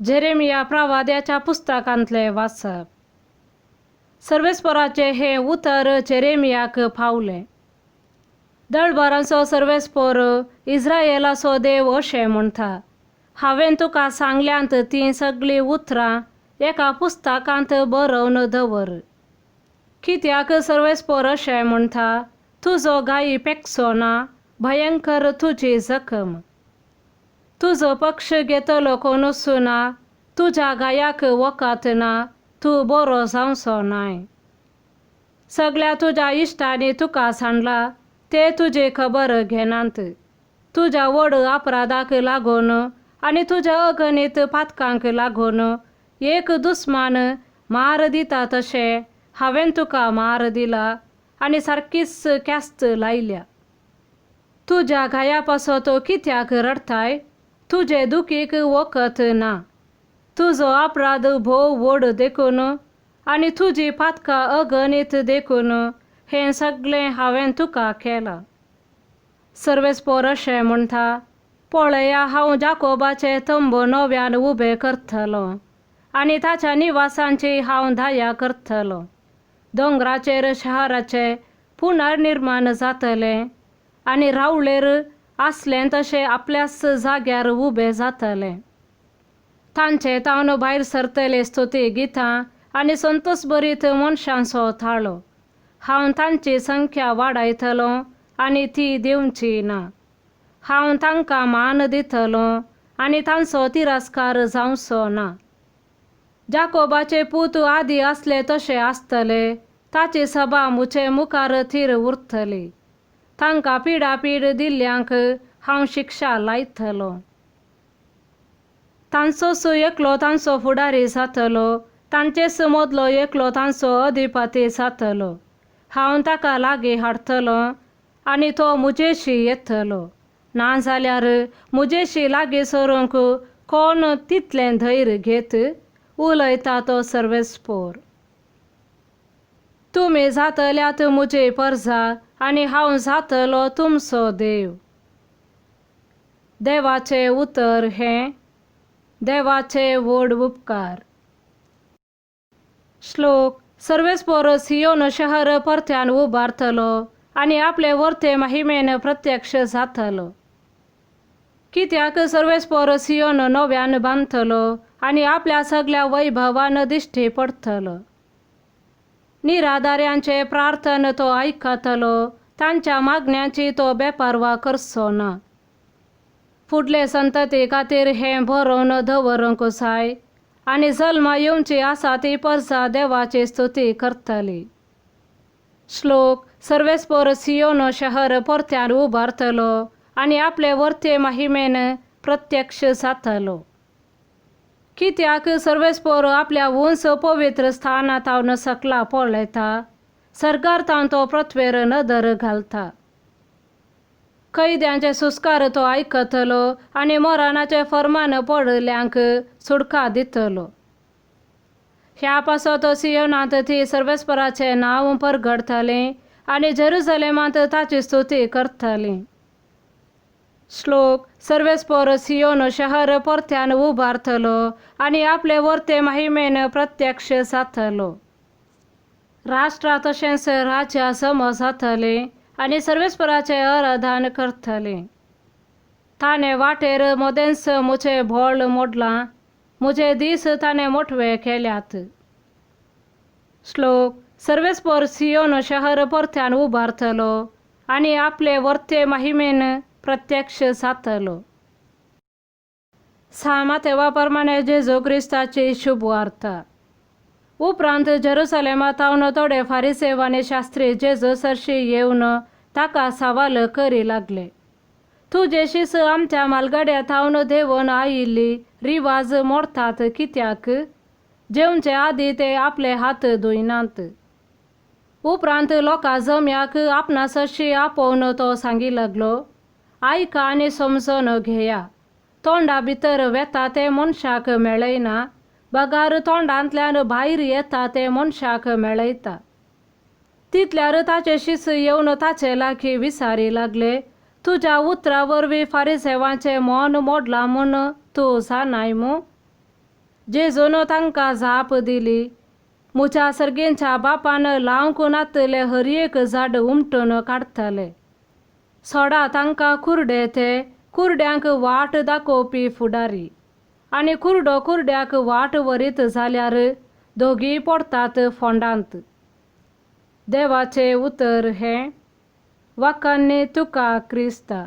Jeremiah प्रवाद्याच्या पुस्तकांतले वाचप. सर्वेस्पराचे हे उतर जेरेमियाक फावले. दळबारांचो सर्वेस्पर इस्रायेलाचो देव अशें म्हणटा, हांवें तुका सांगल्यांत ती सगळीं उतरां एका पुस्तकांत बरोवन दवर. कित्याक सर्वेस्पर अशें म्हणटा, तुजो गायी पेकचो ना, भयंकर तुजी जखम. तुजो पक्ष घेतलो कोणूच ना, तुज्या गायाक वकात ना, तूं बरो जावचो नाय. सगळ्या तुज्या इश्टांनी तुका सांडला, ते तुजी खबर घेनात. तुज्या व्हड अपराधाक लागून आनी तुज्या अगणित पातकांक लागून एक दुस्मान मार दिता तशें हांवें तुका मार दिला आनी सारकीच ख्यास्त लायल्या. तुज्या गाया पासत कित्याक रडताय? तुजे दुखीक वखद ना. तुजो अपराध भोव व्हड देखून आनी तुजी पातकां अगणित देखून हें सगळें हांवें तुका केलां. सर्वेस्पर अशें म्हणटा, पळया हांव जाकोबाचे तंब नव्यान उबे करतलो आनी ताच्या निवासांची हांव दया करतलो. दोंगराचेर शहराचें पुनर्निर्माण जातलें आनी रावळेर आसलें तशें आपल्याच जाग्यार उबें जातलें. तांचे तावन भायर सरतले स्तुती गितां आनी संतोशभरीत मनशांचो थाळो. हांव तांची संख्या वाडयतलो आनी ती देंवची ना. हांव तांकां मान दितलो आनी तांचो तिरस्कार जावचो ना. जाकोबाचे पूत आदी आसले तशे आसतले, ताची सभा मुचे मुखार थीर उरतली. तांकां पिडापीड दिल्ल्यांक हांव शिक्षा लायतलो. तांचोच एकलो तांचो फुडारी जातलो, तांचेच मदलो एकलो तांचो अधिपती जातलो. हांव ताका लागीं हाडटलो आनी तो मुजेशी येतलो. नाजाल्यार मुजेशी लागीं सरूंक कोण तितलें धैर्य घेत? उलयता तो सर्वेस्पर. तुमी जातल्यात मुजी परजा आनी हांव जातलो तुमचो देव. देवाचे उतर हें. देवाचे व्हड उपकार. श्लोक. सर्वेस्पर सियोन शहर परत्यान उबारतलो आनी आपले वर्ते महिमेन प्रत्यक्ष जातलो. कित्याक सर्वेस्पर सियोन नव्यान बांदतलो आनी आपल्या सगळ्या वैभवान दिश्टी पडतलो. निराधार्यांचे प्रार्थन तो आयकतलो, तांच्या मागण्यांची तो बेपारवा करचो ना. फुडले संतती खातीर हें बरोवन दवरूंक जाय आनी जल्मा येवची आसा ती परजा देवाची स्तुती करतली. श्लोक. सर्वेस्पर सियोन शहर परत्यान उबारतलो आनी आपले वर्ते महिमेन प्रत्यक्ष जातलो. कित्याक सर्वेस्पर आपल्या उंच पवित्र स्थानांतावन सकला पळयता, सर्गार्थान तो पृथ्वेर नदर घालता. कैद्यांचे सुस्कार तो आयकतलो आनी मरणाचे फर्मान पडल्यांक सुटका दितलो. ह्या पासत सियोनांत ती सर्वेस्पराचें नांव परगडतलें आनी जेरुसलेमांत ताची स्तुती करतलीं. श्लोक. सर्वेस्पर सियोन शहर परत्यान उबारतलो आनी आपले वर्ते महिमेन प्रत्यक्ष जातलो. राष्ट्रां तशेंच राज्यां सम जातलीं आनी सर्वेस्पराचें आराधन करतलीं. ताणें वाटेर मोदेंच मुझे भोळ मोडलां, मुझे दीस ताणें मोठवे केल्यात. श्लोक. सर्वेस्पर सियोन शहर परत्यान उबारतलो आनी आपले वर्ते महिमेन प्रत्यक्ष जातलो. सामातेवा प्रमाणे जेजू क्रिस्ताची शुभ वार्ता. उपरांत जेरुसलेमांतावन थोडे फारिसेव आनी शास्त्री जेजू सरशी येवन ताका सवाल करी लागले. तूं जेशीस आमच्या मालगाड्यांतावन देंवन आयिल्ली रिवाज मोडतात कित्याक? जेवचे आदी ते आपले हात धुयनात. उपरांत लोकां जम्याक आपणास अशी आपोवन तो सांगी लागलो, आयका आनी समजून घेया. तोंडा भितर वेता ते मनशाक मेळयना, बगार तोंडांतल्यान भायर येता ते मनशाक मेळयता. तितल्यार ताचे शिस येवन ताचे लागीं विचारी लागले, तुज्या उतरा वरवीं फारिसेवांचें मन मोडलां म्हूण तूं जाणाय मू? जेजून तांकां जाप दिली, मुच्या सर्गेंच्या बापान लावंक नातले हर एक झाड उमटून काडटले. सोडा तांकां कुर्डे ते कुर्ड्यांक वाट दाखोवपी फुडारी, आनी कुर्डो कुर्ड्याक वाट वरीत जाल्यार दोगी पडटात फोंडांत. देवाचें उतर हें, वाखाणणी तुका क्रिस्ता.